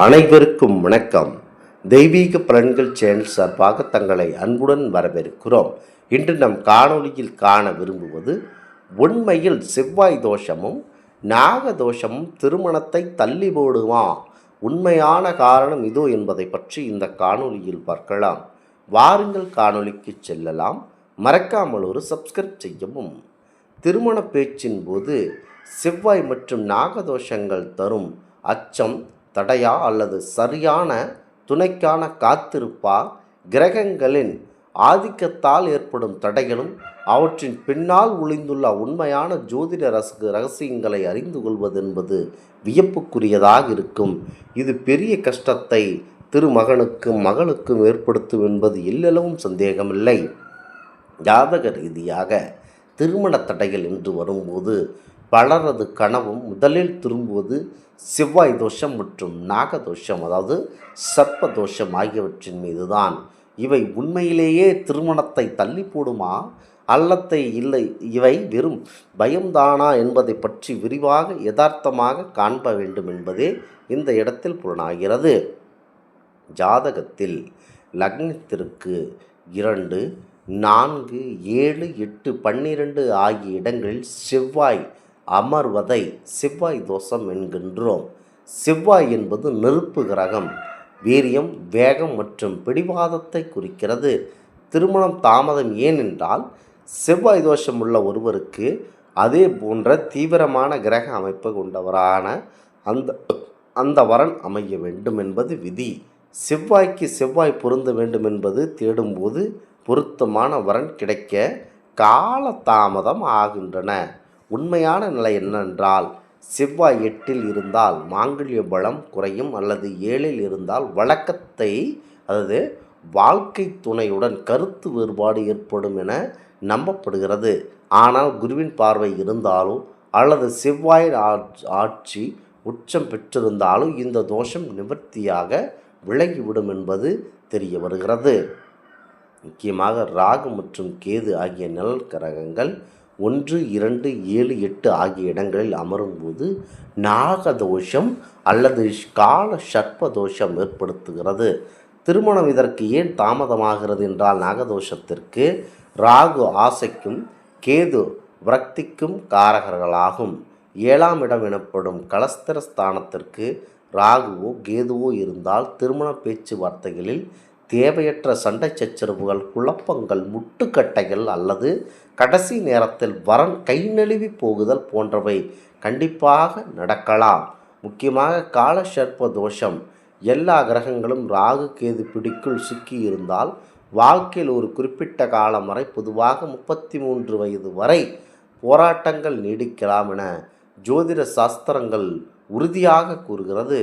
அனைவருக்கும் வணக்கம். தெய்வீக பலன்கள் சேனல் சார்பாக தங்களை அன்புடன் வரவேற்கிறோம். இன்று நம் காணொளியில் காண விரும்புவது உண்மையில் செவ்வாய் தோஷமும் நாக தோஷமும் திருமணத்தை தள்ளி போடுமா? உண்மையான காரணம் இதோ என்பதை பற்றி இந்த காணொளியில் பார்க்கலாம். வாருங்கள் காணொளிக்கு செல்லலாம். மறக்காமல் ஒரு சப்ஸ்கிரைப் செய்யவும். திருமண பேச்சின் போது செவ்வாய் மற்றும் நாகதோஷங்கள் தரும் அச்சம், தடையா அல்லது சரியான துணைக்கான காத்திருப்பா? கிரகங்களின் ஆதிக்கத்தால் ஏற்படும் தடைகளும் அவற்றின் பின்னால் ஒளிந்துள்ள உண்மையான ஜோதிட ரகசியங்களை அறிந்து கொள்வது என்பது வியப்புக்குரியதாக இருக்கும். இது பெரிய கஷ்டத்தை திருமகனுக்கும் மகளுக்கும் ஏற்படுத்தும் என்பது எல்லளவும் சந்தேகமில்லை. ஜாதக ரீதியாக திருமண தடைகள் என்று வரும்போது பலரது கனவும் முதலில் திரும்புவது செவ்வாய் தோஷம் மற்றும் நாகதோஷம், அதாவது சர்ப்ப தோஷம் ஆகியவற்றின் மீதுதான். இவை உண்மையிலேயே திருமணத்தை தள்ளி போடுமா அல்லத்தை இல்லை இவை வெறும் பயம்தானா என்பதை பற்றி விரிவாக யதார்த்தமாக காண்ப வேண்டும் என்பதே இந்த இடத்தில் புலனாகிறது. ஜாதகத்தில் லக்னத்திற்கு 2, 4, 7, 8, 12 ஆகிய இடங்களில் செவ்வாய் அமர்வதை செவ்வாய் தோஷம் என்கின்றோம். செவ்வாய் என்பது நெருப்பு கிரகம். வீரியம், வேகம் மற்றும் பிடிவாதத்தை குறிக்கிறது. திருமணம் தாமதம் ஏனென்றால் செவ்வாய் தோஷம் உள்ள ஒருவருக்கு அதே போன்ற தீவிரமான கிரக அமைப்பு கொண்டவரான அந்த வரன் அமைய வேண்டும் என்பது விதி. செவ்வாய்க்கு செவ்வாய் பொருந்த வேண்டும் என்பது தேடும்போது பொருத்தமான வரன் கிடைக்க கால தாமதம் ஆகின்றன. உண்மையான நிலை என்னென்றால் செவ்வாய் 8 இருந்தால் மாங்கல்ய பலம் குறையும், அல்லது 7 இருந்தால் வழக்கத்தை, அதாவது வாழ்க்கை துணையுடன் கருத்து வேறுபாடு ஏற்படும் என நம்பப்படுகிறது. ஆனால் குருவின் பார்வை இருந்தாலோ அல்லது செவ்வாயின் ஆட்சி உச்சம் பெற்றிருந்தாலும் இந்த தோஷம் நிவர்த்தியாக விலகிவிடும் என்பது தெரிய வருகிறது. முக்கியமாக ராகு மற்றும் கேது ஆகிய நிழல் கிரகங்கள் 1, 2, 7, 8 ஆகிய இடங்களில் அமரும்போது நாகதோஷம் அல்லது கால சர்ப்ப தோஷம் ஏற்படுத்துகிறது. திருமணம் இதற்கு ஏன் தாமதமாகிறது என்றால் நாகதோஷத்திற்கு ராகு ஆசைக்கும் கேது விரக்திக்கும் காரகர்களாகும். 7ஆம் இடம் எனப்படும் கலஸ்தர ஸ்தானத்திற்கு ராகுவோ கேதுவோ இருந்தால் திருமண பேச்சுவார்த்தைகளில் தேவையற்ற சண்டை சச்சரவுகள், குழப்பங்கள், முட்டுக்கட்டைகள் அல்லது கடைசி நேரத்தில் வரன் கை நழுவி போகுதல் போன்றவை கண்டிப்பாக நடக்கலாம். முக்கியமாக கால சர்ப்ப தோஷம் எல்லா கிரகங்களும் ராகு கேது பிடிக்குள் சிக்கி இருந்தால் வாழ்க்கையில் ஒரு குறிப்பிட்ட காலம் வரை, பொதுவாக 33 வயது வரை போராட்டங்கள் நீடிக்கலாம் என ஜோதிட சாஸ்திரங்கள் உறுதியாக கூறுகிறது.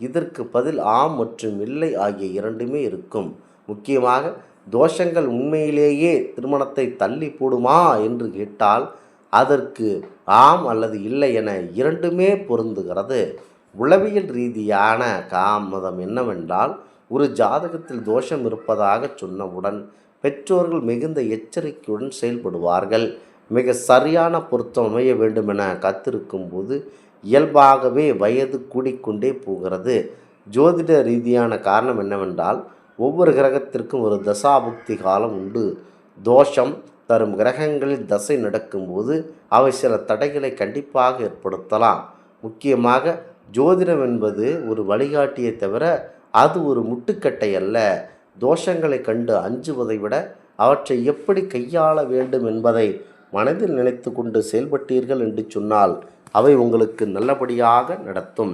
இதற்கு பதில் ஆம் மற்றும் இல்லை ஆகிய இரண்டுமே இருக்கும். முக்கியமாக தோஷங்கள் உண்மையிலேயே திருமணத்தை தள்ளி போடுமா என்று கேட்டால் அதற்கு ஆம் அல்லது இல்லை என இரண்டுமே பொருந்துகிறது. உளவியல் ரீதியான தாமதம் என்னவென்றால், ஒரு ஜாதகத்தில் தோஷம் இருப்பதாக சொன்னவுடன் பெற்றோர்கள் மிகுந்த எச்சரிக்கையுடன் செயல்படுவார்கள். மிக சரியான பொருத்தம் அமைய வேண்டுமென காத்திருக்கும் போது இயல்பாகவே வயது கூடிக்கொண்டே போகிறது. ஜோதிட ரீதியான காரணம் என்னவென்றால், ஒவ்வொரு கிரகத்திற்கும் ஒரு தசாபுக்தி காலம் உண்டு. தோஷம் தரும் கிரகங்களில் தசை நடக்கும்போது அவை சில தடைகளை கண்டிப்பாக ஏற்படுத்தலாம். முக்கியமாக ஜோதிடம் என்பது ஒரு வழிகாட்டியை தவிர அது ஒரு முட்டுக்கட்டை அல்ல. தோஷங்களை கண்டு அஞ்சுவதை விட அவற்றை எப்படி கையாள வேண்டும் என்பதை மனதில் நினைத்து கொண்டு செயல்பட்டீர்கள் என்று சொன்னால் அவை உங்களுக்கு நல்லபடியாக நடத்தும்.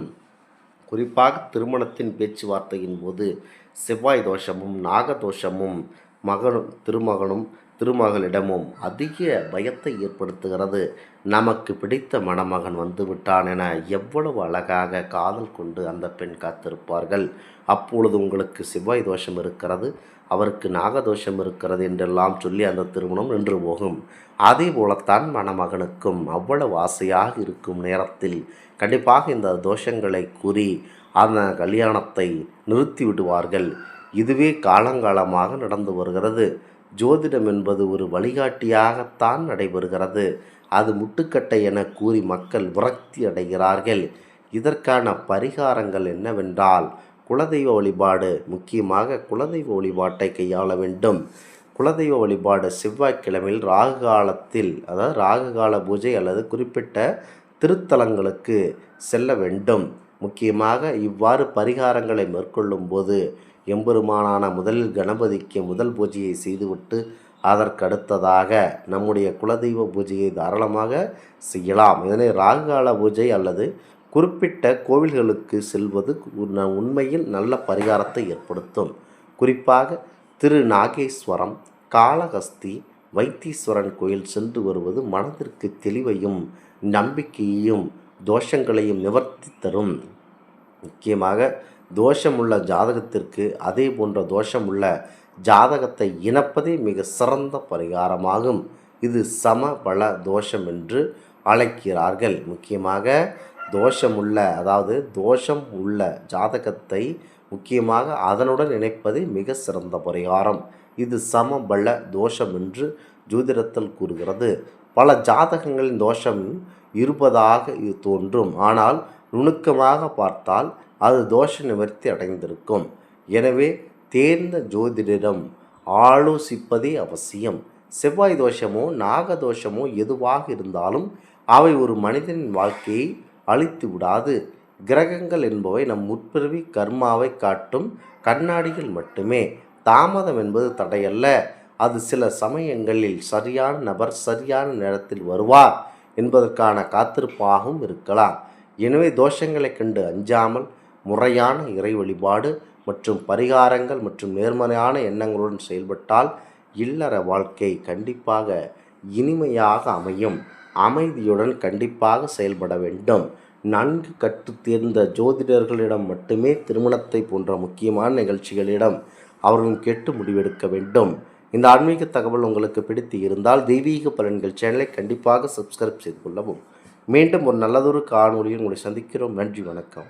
குறிப்பாக திருமணத்தின் பேச்சுவார்த்தையின் போது செவ்வாய் தோஷமும் நாகதோஷமும் திருமகனும் திருமகளிடமும் அதிக பயத்தை ஏற்படுத்துகிறது. நமக்கு பிடித்த மணமகன் வந்துவிட்டான் என எவ்வளவு அழகாக காதல் கொண்டு அந்த பெண் காத்திருப்பார்கள். அப்பொழுது உங்களுக்கு செவ்வாய் தோஷம் இருக்கிறது, அவருக்கு நாகதோஷம் இருக்கிறது என்றெல்லாம் சொல்லி அந்த திருமணம் நின்று போகும். அதே போலத்தான் மணமகனுக்கும் அவ்வளவு ஆசையாக இருக்கும் நேரத்தில் கண்டிப்பாக இந்த தோஷங்களை கூறி அந்த கல்யாணத்தை நிறுத்தி விடுவார்கள். இதுவே காலங்காலமாக நடந்து வருகிறது. ஜோதிடம் என்பது ஒரு வழிகாட்டியாகத்தான் நடைபெறுகிறது. அது முட்டுக்கட்டை என கூறி மக்கள் விரக்தி அடைகிறார்கள். இதற்கான பரிகாரங்கள் என்னவென்றால், குலதெய்வ வழிபாடு, முக்கியமாக குலதெய்வ வழிபாட்டை கையாள வேண்டும். குலதெய்வ வழிபாடு செவ்வாய்க்கிழமையில் ராகு காலத்தில், அதாவது ராகு கால பூஜை அல்லது குறிப்பிட்ட திருத்தலங்களுக்கு செல்ல வேண்டும். முக்கியமாக இவ்வாறு பரிகாரங்களை மேற்கொள்ளும் போது எம்பெருமானான முதலில் கணபதிக்கு முதல் பூஜையை செய்துவிட்டு அதற்கு அடுத்ததாக நம்முடைய குலதெய்வ பூஜையை தாராளமாக செய்யலாம். இதனை ராகுகால பூஜை அல்லது குறிப்பிட்ட கோவில்களுக்கு செல்வது உண்மையில் நல்ல பரிகாரத்தை ஏற்படுத்தும். குறிப்பாக திருநாகேஸ்வரம், காளஹஸ்தி, வைத்தீஸ்வரன் கோயில் சென்று வருவது மனதிற்கு தெளிவையும் நம்பிக்கையையும் தோஷங்களையும் நிவர்த்தி தரும். முக்கியமாக தோஷமுள்ள ஜாதகத்திற்கு அதே போன்ற தோஷமுள்ள ஜாதகத்தை இணைப்பதே மிக சிறந்த பரிகாரமாகும். இது சமபல தோஷம் என்று அழைக்கிறார்கள். முக்கியமாக தோஷம் உள்ள ஜாதகத்தை முக்கியமாக அதனுடன் இணைப்பதே மிக சிறந்த பரிகாரம். இது சமபல தோஷம் என்று ஜோதிடத்தில் கூறுகிறது. பல ஜாதகங்களின் தோஷம் இருப்பதாக இது தோன்றும். ஆனால் நுணுக்கமாக பார்த்தால் அது தோஷ நிவர்த்தி அடைந்திருக்கும். எனவே தேர்ந்த ஜோதிடரிடம் ஆலோசிப்பதே அவசியம். செவ்வாய் தோஷமோ நாகதோஷமோ எதுவாக இருந்தாலும் அவை ஒரு மனிதனின் வாழ்க்கையை அழித்து விடாது. கிரகங்கள் என்பவை நம் முற்பிறவி கர்மாவை காட்டும் கண்ணாடிகள் மட்டுமே. தாமதம் என்பது தடையல்ல. அது சில சமயங்களில் சரியான நபர் சரியான நேரத்தில் வருவார் என்பதற்கான காத்திருப்பாகவும் இருக்கலாம். எனவே தோஷங்களை கண்டு அஞ்சாமல் முறையான இறை வழிபாடு மற்றும் பரிகாரங்கள் மற்றும் நேர்மறையான எண்ணங்களுடன் செயல்பட்டால் இல்லற வாழ்க்கை கண்டிப்பாக இனிமையாக அமையும். அமைதியுடன் கண்டிப்பாக செயல்பட வேண்டும். நன்கு கற்று தேர்ந்த ஜோதிடர்களிடம் மட்டுமே திருமணத்தை போன்ற முக்கியமான நிகழ்ச்சிகளிடம் அவர்களும் கேட்டு முடிவெடுக்க வேண்டும். இந்த ஆன்மீக தகவல் உங்களுக்கு பிடித்து இருந்தால் தெய்வீக பலன்கள் சேனலை கண்டிப்பாக சப்ஸ்கிரைப் செய்து கொள்ளவும். மீண்டும் ஒரு நல்லதொரு காணொலியில் உங்களை சந்திக்கிறோம். நன்றி, வணக்கம்.